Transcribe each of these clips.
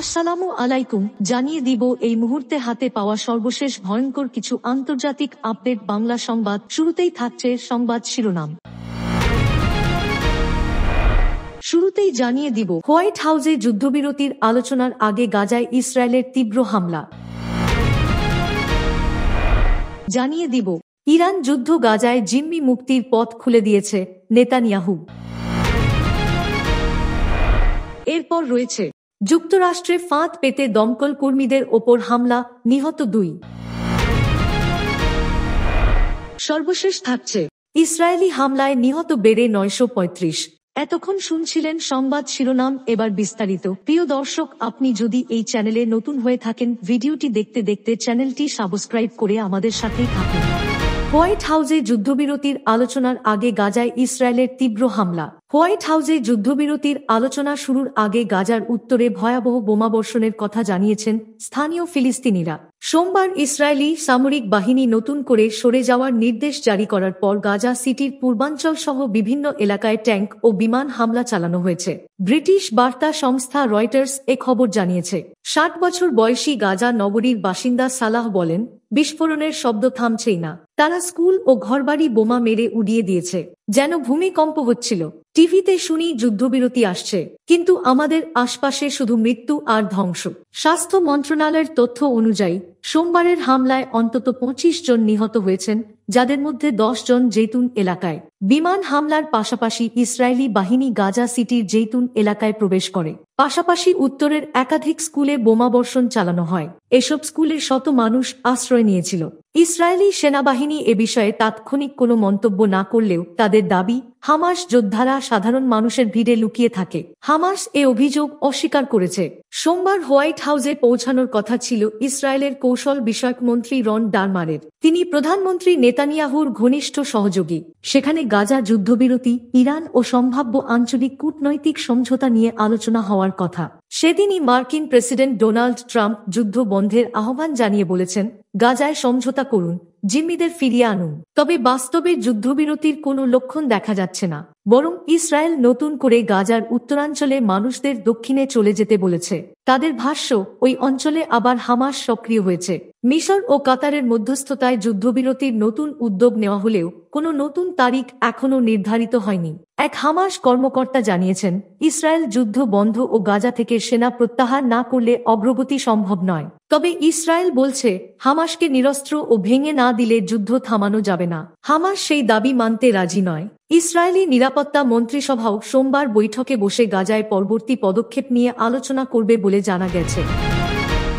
আসসালামু আলাইকুম। জানিয়ে দিব এই মুহূর্তে হাতে পাওয়া সর্বশেষ ভয়ঙ্কর কিছু আন্তর্জাতিক আপডেট। বাংলা সংবাদ শুরুতেই থাকছে সংবাদ শিরোনাম। শুরুতেই জানিয়ে দিব হোয়াইট হাউসে যুদ্ধবিরতির আলোচনার আগে গাজায় ইসরায়েলের তীব্র হামলা। জানিয়ে দিব ইরান যুদ্ধ গাজায় জিম্মি মুক্তির পথ খুলে দিয়েছে নেতানিয়াহু। এরপর রয়েছে যুক্তরাষ্ট্রে ফাঁদ পেতে দমকল কর্মীদের ওপর হামলা, নিহত 2। সর্বশেষ থাকছে ইসরায়েলি হামলায় নিহত বেড়ে 935। এতক্ষণ শুনছিলেন সংবাদ শিরোনাম, এবার বিস্তারিত। প্রিয় দর্শক, আপনি যদি এই চ্যানেলে নতুন হয়ে থাকেন, ভিডিওটি দেখতে দেখতে চ্যানেলটি সাবস্ক্রাইব করে আমাদের সাথেই থাকুন। হোয়াইট হাউসে যুদ্ধবিরতির আলোচনার আগে গাজায় ইসরায়েলের তীব্র হামলা। হোয়াইট হাউসে যুদ্ধবিরতির আলোচনা শুরুর আগে গাজার উত্তরে ভয়াবহ বোমাবর্ষণের কথা জানিয়েছেন স্থানীয় ফিলিস্তিনিরা। সোমবার ইসরায়েলি সামরিক বাহিনী নতুন করে সরে যাওয়ার নির্দেশ জারি করার পর গাজা সিটির পূর্বাঞ্চল সহ বিভিন্ন এলাকায় ট্যাঙ্ক ও বিমান হামলা চালানো হয়েছে। ব্রিটিশ বার্তা সংস্থা রয়টার্স এ খবর জানিয়েছে। 60 বছর বয়সী গাজা নগরীর বাসিন্দা সালাহ বলেন, বিস্ফোরণের শব্দ থামছেই না। তারা স্কুল ও ঘরবাড়ি বোমা মেরে উড়িয়ে দিয়েছে, যেন ভূমিকম্প হচ্ছিল। টিভিতে শুনি যুদ্ধবিরতি আসছে, কিন্তু আমাদের আশপাশে শুধু মৃত্যু আর ধ্বংস। স্বাস্থ্য মন্ত্রণালয়ের তথ্য অনুযায়ী সোমবারের হামলায় অন্তত 25 জন নিহত হয়েছেন, যাদের মধ্যে 10 জন জেতুন এলাকায়। বিমান হামলার পাশাপাশি ইসরায়েলি বাহিনী গাজা সিটির জেতুন এলাকায় প্রবেশ করে। পাশাপাশি উত্তরের একাধিক স্কুলে বোমাবর্ষণ চালানো হয়। এসব স্কুলের শত মানুষ আশ্রয় নিয়েছিল। ইসরায়েলি সেনাবাহিনী এ বিষয়ে তাৎক্ষণিক কোনো মন্তব্য না করলেও তাদের দাবি, হামাস যোদ্ধারা সাধারণ মানুষের ভিড়ে লুকিয়ে থাকে। হামাস এ অভিযোগ অস্বীকার করেছে। সোমবার হোয়াইট হাউসে পৌঁছানোর কথা ছিল ইসরায়েলের কৌশল বিষয়ক মন্ত্রী রন ডারমারের। তিনি প্রধানমন্ত্রী নেতানিয়াহুর ঘনিষ্ঠ সহযোগী। সেখানে গাজা যুদ্ধবিরতি, ইরান ও সম্ভাব্য আঞ্চলিক কূটনৈতিক সমঝোতা নিয়ে আলোচনা হওয়ার কথা। সেদিনই মার্কিন প্রেসিডেন্ট ডোনাল্ড ট্রাম্প যুদ্ধ বন্ধের আহ্বান জানিয়ে বলেছেন, গাজায় সমঝোতা করুন, জিম্মিদের ফিরিয়ে আনুন। তবে বাস্তবে যুদ্ধবিরতির কোনো লক্ষণ দেখা যাচ্ছে না, বরং ইসরায়েল নতুন করে গাজার উত্তরাঞ্চলে মানুষদের দক্ষিণে চলে যেতে বলেছে। তাদের ভাষ্য, ওই অঞ্চলে আবার হামাস সক্রিয় হয়েছে। মিশর ও কাতারের মধ্যস্থতায় যুদ্ধবিরতির নতুন উদ্যোগ নেওয়া হলেও কোনো নতুন তারিখ এখনও নির্ধারিত হয়নি। এক হামাস কর্মকর্তা জানিয়েছেন, ইসরায়েল যুদ্ধ বন্ধ ও গাজা থেকে সেনা প্রত্যাহার না করলে অগ্রগতি সম্ভব নয়। তবে ইসরায়েল বলছে, হামাসকে নিরস্ত্র ও ভেঙে না দিলে যুদ্ধ থামানো যাবে না। হামাস সেই দাবি মানতে রাজি নয়। ইসরায়েলি নিরাপত্তা মন্ত্রিসভাও সোমবার বৈঠকে বসে গাজায় পরবর্তী পদক্ষেপ নিয়ে আলোচনা করবে বলে জানা গেছে।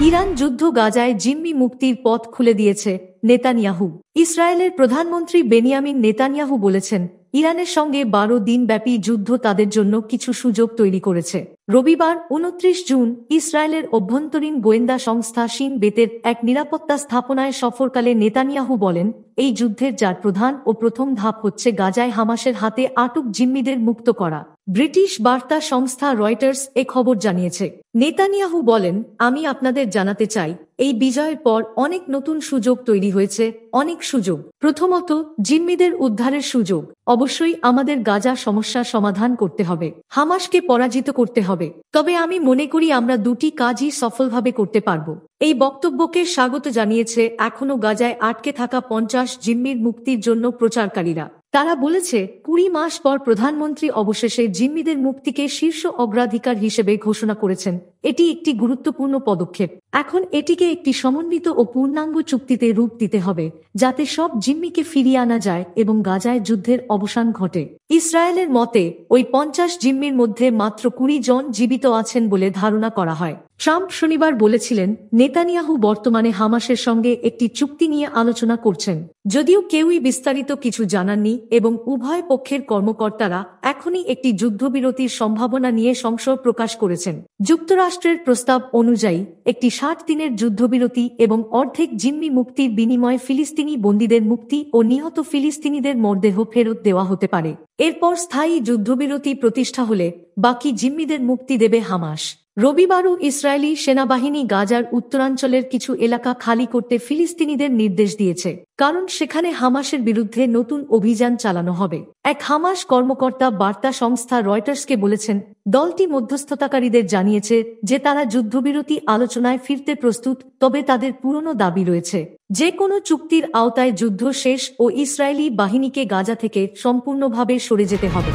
ইরান যুদ্ধ গাজায় জিম্মি মুক্তির পথ খুলে দিয়েছে নেতানিয়াহু। ইসরায়েলের প্রধানমন্ত্রী বেনিয়ামিন নেতানিয়াহু বলেছেন, ইরানের সঙ্গে 12 দিনব্যাপী যুদ্ধ তাদের জন্য কিছু সুযোগ তৈরি করেছে। রবিবার 29 জুন ইসরায়েলের অভ্যন্তরীণ গোয়েন্দা সংস্থা শিন বেতের এক নিরাপত্তা স্থাপনায় সফরকালে নেতানিয়াহু বলেন, এই যুদ্ধের যার প্রধান ও প্রথম ধাপ হচ্ছে গাজায় হামাসের হাতে আটক জিম্মিদের মুক্ত করা। ব্রিটিশ বার্তা সংস্থা রয়টার্স এ খবর জানিয়েছে। নেতানিয়াহু বলেন, আমি আপনাদের জানাতে চাই, এই বিজয়ের পর অনেক নতুন সুযোগ তৈরি হয়েছে, অনেক সুযোগ। প্রথমত, জিম্মিদের উদ্ধারের সুযোগ। অবশ্যই আমাদের গাজা সমস্যার সমাধান করতে হবে, হামাসকে পরাজিত করতে হবে। তবে আমি মনে করি আমরা দুটি কাজই সফলভাবে করতে পারব। এই বক্তব্যকে স্বাগত জানিয়েছে এখনো গাজায় আটকে থাকা 50 জিম্মির মুক্তির জন্য প্রচারকারীরা। তারা বলেছে, 20 মাস পর প্রধানমন্ত্রী অবশেষে জিম্মিদের মুক্তিকে শীর্ষ অগ্রাধিকার হিসেবে ঘোষণা করেছেন। এটি একটি গুরুত্বপূর্ণ পদক্ষেপ। এখন এটিকে একটি সমন্বিত ও পূর্ণাঙ্গ চুক্তিতে রূপ দিতে হবে, যাতে সব জিম্মিকে ফিরিয়ে আনা যায় এবং গাজায় যুদ্ধের অবসান ঘটে। ইসরায়েলের মতে, ওই 50 জিম্মির মধ্যে মাত্র 20 জন জীবিত আছেন বলে ধারণা করা হয়। ট্রাম্প শনিবার বলেছিলেন, নেতানিয়াহু বর্তমানে হামাসের সঙ্গে একটি চুক্তি নিয়ে আলোচনা করছেন। যদিও কেউই বিস্তারিত কিছু জানাননি এবং উভয় পক্ষের কর্মকর্তারা এখনই একটি যুদ্ধবিরতির সম্ভাবনা নিয়ে সংশয় প্রকাশ করেছেন। যুক্তরাষ্ট্রের প্রস্তাব অনুযায়ী একটি 60 দিনের যুদ্ধবিরতি এবং অর্ধেক জিম্মি মুক্তির বিনিময়ে ফিলিস্তিনি বন্দীদের মুক্তি ও নিহত ফিলিস্তিনিদের মরদেহ ফেরত দেওয়া হতে পারে। এরপর স্থায়ী যুদ্ধবিরতি প্রতিষ্ঠা হলে বাকি জিম্মিদের মুক্তি দেবে হামাস। রবিবারও ইসরায়েলি সেনাবাহিনী গাজার উত্তরাঞ্চলের কিছু এলাকা খালি করতে ফিলিস্তিনিদের নির্দেশ দিয়েছে, কারণ সেখানে হামাসের বিরুদ্ধে নতুন অভিযান চালানো হবে। এক হামাস কর্মকর্তা বার্তা সংস্থা রয়টার্সকে বলেছেন, দলটি মধ্যস্থতাকারীদের জানিয়েছে যে তারা যুদ্ধবিরতি আলোচনায় ফিরতে প্রস্তুত, তবে তাদের পুরনো দাবি রয়েছে যে কোনো চুক্তির আওতায় যুদ্ধ শেষ ও ইসরায়েলি বাহিনীকে গাজা থেকে সম্পূর্ণভাবে সরে যেতে হবে।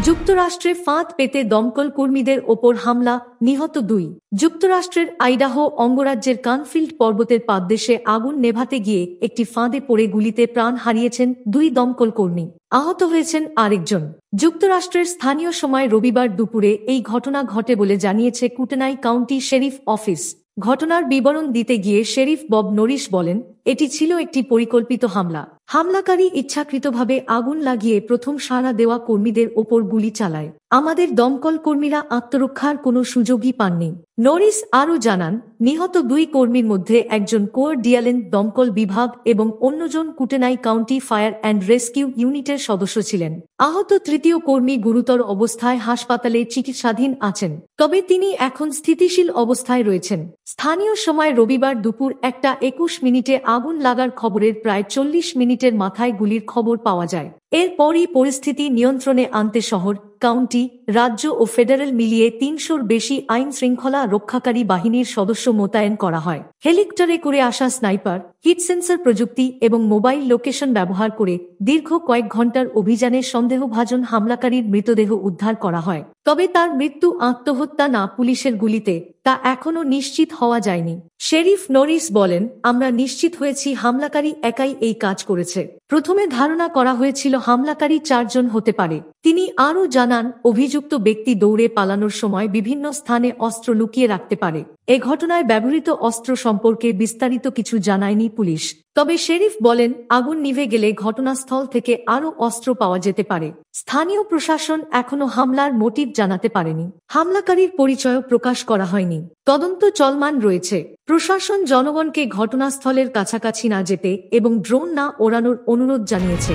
যুক্তরাষ্ট্রে ফাঁদ পেতে দমকল কর্মীদের ওপর হামলা, নিহত 2। যুক্তরাষ্ট্রের আইডাহো অঙ্গরাজ্যের কানফিল্ড পর্বতের পাদদেশে আগুন নেভাতে গিয়ে একটি ফাঁদে পড়ে গুলিতে প্রাণ হারিয়েছেন 2 দমকল কর্মী, আহত হয়েছেন আরেকজন। যুক্তরাষ্ট্রের স্থানীয় সময় রবিবার দুপুরে এই ঘটনা ঘটে বলে জানিয়েছে কুটেনাই কাউন্টি শেরিফ অফিস। ঘটনার বিবরণ দিতে গিয়ে শেরিফ বব নরিস বলেন, এটি ছিল একটি পরিকল্পিত হামলা। হামলাকারী ইচ্ছাকৃতভাবে আগুন লাগিয়ে প্রথম সাড়া দেওয়া কর্মীদের ওপর গুলি চালায়। আমাদের দমকল কর্মীরা আত্মরক্ষার কোনো সুযোগই পাননি। নরিস আরও জানান, নিহত 2 কর্মীর মধ্যে একজন কোর ডিয়ালেন দমকল বিভাগ এবং অন্যজন কুটেনাই কাউন্টি ফায়ার অ্যান্ড রেস্কিউ ইউনিটের সদস্য ছিলেন। আহত 3য় কর্মী গুরুতর অবস্থায় হাসপাতালে চিকিৎসাধীন আছেন, তবে তিনি এখন স্থিতিশীল অবস্থায় রয়েছেন। স্থানীয় সময় রবিবার দুপুর 1:21 আগুন লাগার খবরের প্রায় 40 মিনিটের মাথায় গুলির খবর পাওয়া যায়। এরপরই পরিস্থিতি নিয়ন্ত্রণে আনতে শহর, কাউন্টি, রাজ্য ও ফেডারেল মিলিয়ে 300-র বেশি আইন শৃঙ্খলা রক্ষাকারী বাহিনীর সদস্য মোতায়েন করা হয়। হেলিকপ্টারে করে আসা স্নাইপার, হিট সেন্সর প্রযুক্তি এবং মোবাইল লোকেশন ব্যবহার করে দীর্ঘ কয়েক ঘণ্টার অভিযানে সন্দেহভাজন হামলাকারীর মৃতদেহ উদ্ধার করা হয়। তবে তার মৃত্যু আত্মহত্যা না পুলিশের গুলিতে, তা এখনও নিশ্চিত হওয়া যায়নি। শেরিফ নরিস বলেন, আমরা নিশ্চিত হয়েছি হামলাকারী একাই এই কাজ করেছে। প্রথমে ধারণা করা হয়েছিল হামলাকারী 4 জন হতে পারে। তিনি আরও জানান, অভিযুক্ত ব্যক্তি দৌড়ে পালানোর সময় বিভিন্ন স্থানে অস্ত্র লুকিয়ে রাখতে পারে। এ ঘটনায় ব্যবহৃত অস্ত্র সম্পর্কে বিস্তারিত কিছু জানায়নি পুলিশ। তবে শেরিফ বলেন, আগুন নিভে গেলে ঘটনাস্থল থেকে আরও অস্ত্র পাওয়া যেতে পারে। স্থানীয় প্রশাসন এখনো হামলার মোটিভ জানাতে পারেনি। হামলাকারীর পরিচয়ও প্রকাশ করা হয়নি। তদন্ত চলমান রয়েছে। প্রশাসন জনগণকে ঘটনাস্থলের কাছাকাছি না যেতে এবং ড্রোন না ওড়ানোর অনুরোধ জানিয়েছে।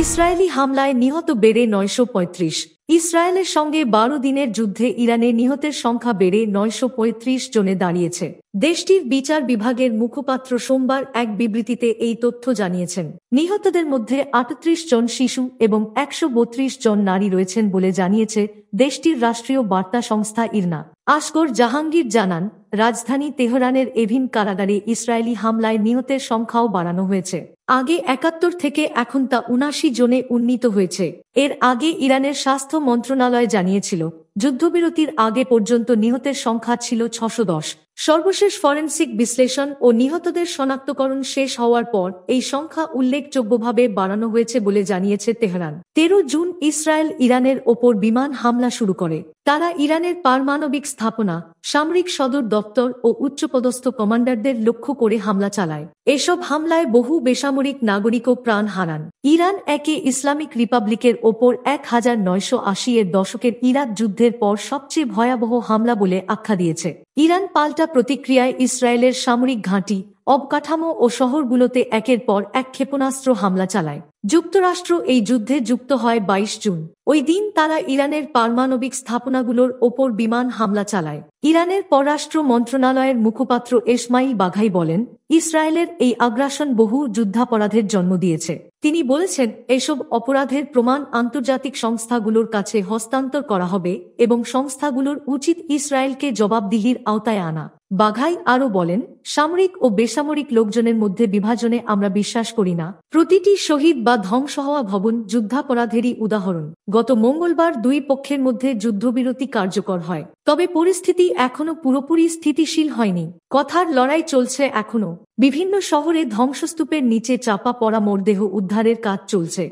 ইসরায়েলি হামলায় নিহত বেড়ে 935। ইসরায়েলের সঙ্গে 12 দিনের যুদ্ধে ইরানে নিহতের সংখ্যা বেড়ে 935 জনে দাঁড়িয়েছে। দেশটির বিচার বিভাগের মুখপাত্র সোমবার এক বিবৃতিতে এই তথ্য জানিয়েছেন। নিহতদের মধ্যে 38 জন শিশু এবং 132 জন নারী রয়েছেন বলে জানিয়েছে দেশটির রাষ্ট্রীয় বার্তা সংস্থা ইরনা। আসগর জাহাঙ্গীর জানান, রাজধানী তেহরানের এভিন কারাগারে ইসরায়েলি হামলায় নিহতের সংখ্যাও বাড়ানো হয়েছে। আগে 71 থেকে এখন তা 79 জনে উন্নীত হয়েছে। এর আগে ইরানের স্বাস্থ্য মন্ত্রণালয় জানিয়েছিল, যুদ্ধবিরতির আগে পর্যন্ত নিহতের সংখ্যা ছিল 610। সর্বশেষ ফরেনসিক বিশ্লেষণ ও নিহতদের শনাক্তকরণ শেষ হওয়ার পর এই সংখ্যা উল্লেখযোগ্যভাবে বাড়ানো হয়েছে বলে জানিয়েছে তেহরান। 13 জুন ইসরায়েল ইরানের ওপর বিমান হামলা শুরু করে। তারা ইরানের পারমাণবিক স্থাপনা, সামরিক সদর দপ্তর ও উচ্চপদস্থ কমান্ডারদের লক্ষ্য করে হামলা চালায়। এসব হামলায় বহু বেসামরিক নাগরিকও প্রাণ হারান। ইরান একে ইসলামিক রিপাবলিকের ওপর 1980-এর দশকের ইরাক যুদ্ধের পর সবচেয়ে ভয়াবহ হামলা বলে আখ্যা দিয়েছে। ইরান পাল্টা প্রতিক্রিয়ায় ইসরায়েলের সামরিক ঘাঁটি, অবকাঠামো ও শহরগুলোতে একের পর এক ক্ষেপণাস্ত্র হামলা চালায়। যুক্তরাষ্ট্র এই যুদ্ধে যুক্ত হয় 22 জুন। ওই দিন তারা ইরানের পারমাণবিক স্থাপনাগুলোর ওপর বিমান হামলা চালায়। ইরানের পররাষ্ট্র মন্ত্রণালয়ের মুখপাত্র এসমাইল বাঘাই বলেন, ইসরায়েলের এই আগ্রাসন বহু যুদ্ধাপরাধের জন্ম দিয়েছে। তিনি বলেছেন, এসব অপরাধের প্রমাণ আন্তর্জাতিক সংস্থাগুলোর কাছে হস্তান্তর করা হবে এবং সংস্থাগুলোর উচিত ইসরায়েলকে জবাবদিহির আওতায় আনা। বাঘাই আরও বলেন, সামরিক ও বেসামরিক লোকজনের মধ্যে বিভাজনে আমরা বিশ্বাস করি না। প্রতিটি শহীদ বা ধ্বংস হওয়া ভবন যুদ্ধাপরাধেরই উদাহরণ। গত মঙ্গলবার 2 পক্ষের মধ্যে যুদ্ধবিরতি কার্যকর হয়, তবে পরিস্থিতি এখনো পুরোপুরি স্থিতিশীল হয়নি। কথার লড়াই চলছে এখনো। বিভিন্ন শহরে ধ্বংসস্তূপের নিচে চাপা পড়া মরদেহ উদ্ধারের কাজ চলছে।